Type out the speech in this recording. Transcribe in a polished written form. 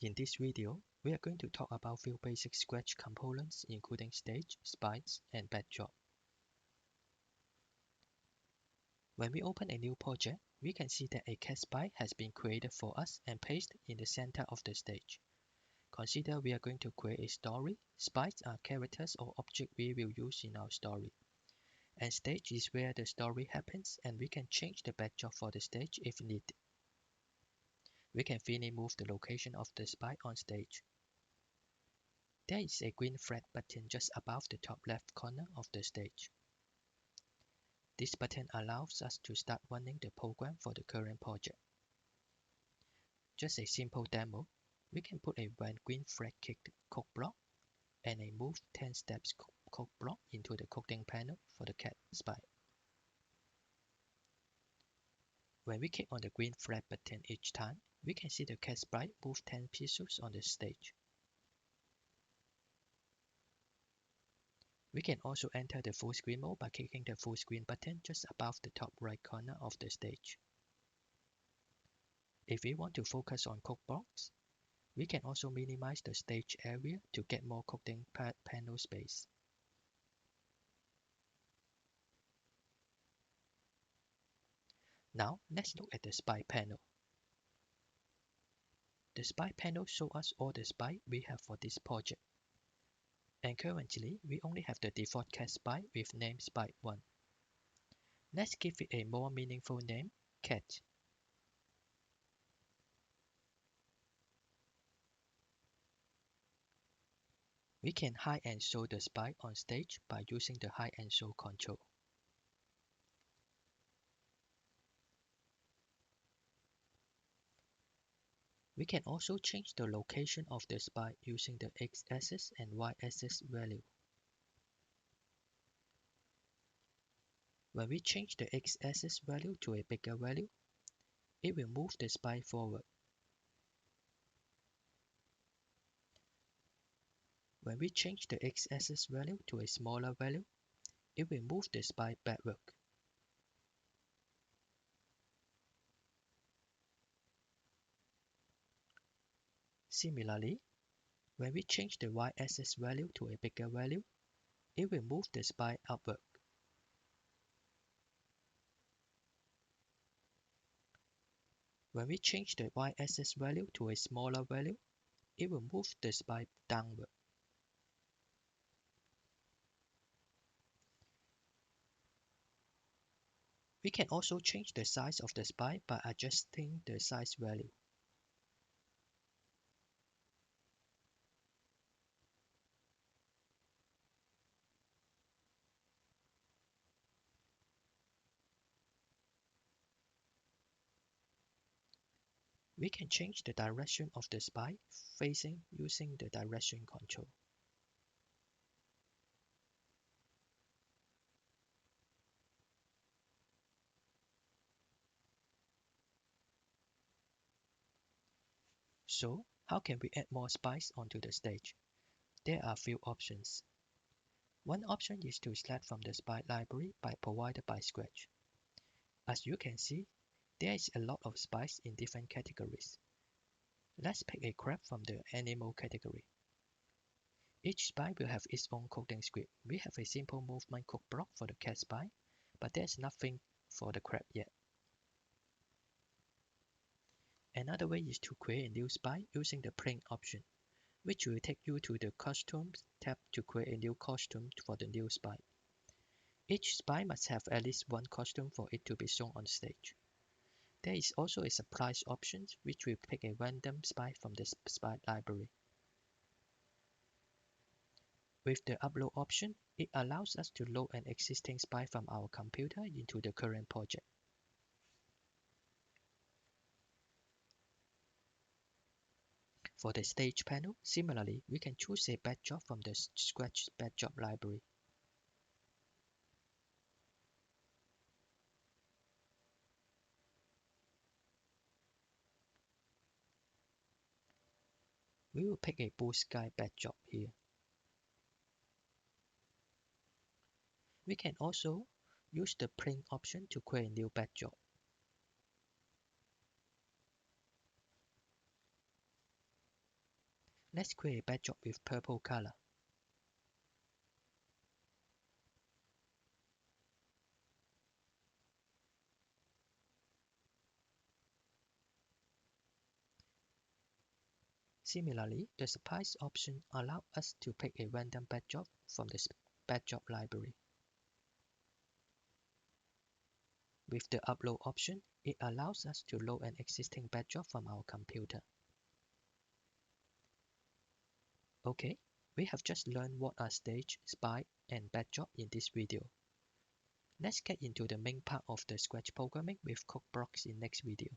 In this video, we are going to talk about few basic Scratch components including stage, sprites, and backdrop. When we open a new project, we can see that a cat sprite has been created for us and placed in the center of the stage. Consider we are going to create a story. Sprites are characters or objects we will use in our story. And stage is where the story happens, and we can change the backdrop for the stage if needed. We can freely move the location of the sprite on stage. There is a green flag button just above the top left corner of the stage. This button allows us to start running the program for the current project. Just a simple demo, we can put a when green flag kicked code block and a move 10 steps code block into the coding panel for the cat sprite. When we click on the green flag button each time, we can see the cat sprite move 10 pixels on the stage. We can also enter the full screen mode by clicking the full screen button just above the top right corner of the stage. If we want to focus on code blocks, we can also minimize the stage area to get more coding panel space. Now, let's look at the sprite panel. The sprite panel shows us all the sprites we have for this project. And currently, we only have the default cat sprite with name sprite1. Let's give it a more meaningful name, cat. We can hide and show the sprite on stage by using the hide and show control. We can also change the location of the sprite using the x-axis and y-axis value. When we change the x-axis value to a bigger value, it will move the sprite forward. When we change the x-axis value to a smaller value, it will move the sprite backward. Similarly, when we change the y-axis value to a bigger value, it will move the sprite upward. When we change the y-axis value to a smaller value, it will move the sprite downward. We can also change the size of the sprite by adjusting the size value. We can change the direction of the sprite facing using the direction control. So, how can we add more sprites onto the stage? There are a few options. One option is to select from the sprite library provided by Scratch. As you can see, there is a lot of sprites in different categories. Let's pick a crab from the animal category. Each sprite will have its own coding script. We have a simple movement code block for the cat sprite, but there's nothing for the crab yet. Another way is to create a new sprite using the print option, which will take you to the Costumes tab to create a new costume for the new sprite. Each sprite must have at least one costume for it to be shown on stage. There is also a Sprites option, which will pick a random sprite from the sprite library. With the upload option, it allows us to load an existing sprite from our computer into the current project. For the stage panel, similarly, we can choose a backdrop from the Scratch backdrop library. We will pick a blue sky backdrop here. We can also use the print option to create a new backdrop. Let's create a backdrop with purple color. Similarly, the Sprites option allows us to pick a random backdrop from the backdrop library. With the Upload option, it allows us to load an existing backdrop from our computer. Okay, we have just learned what are stage, sprite, and backdrop in this video. Let's get into the main part of the Scratch programming with code blocks in next video.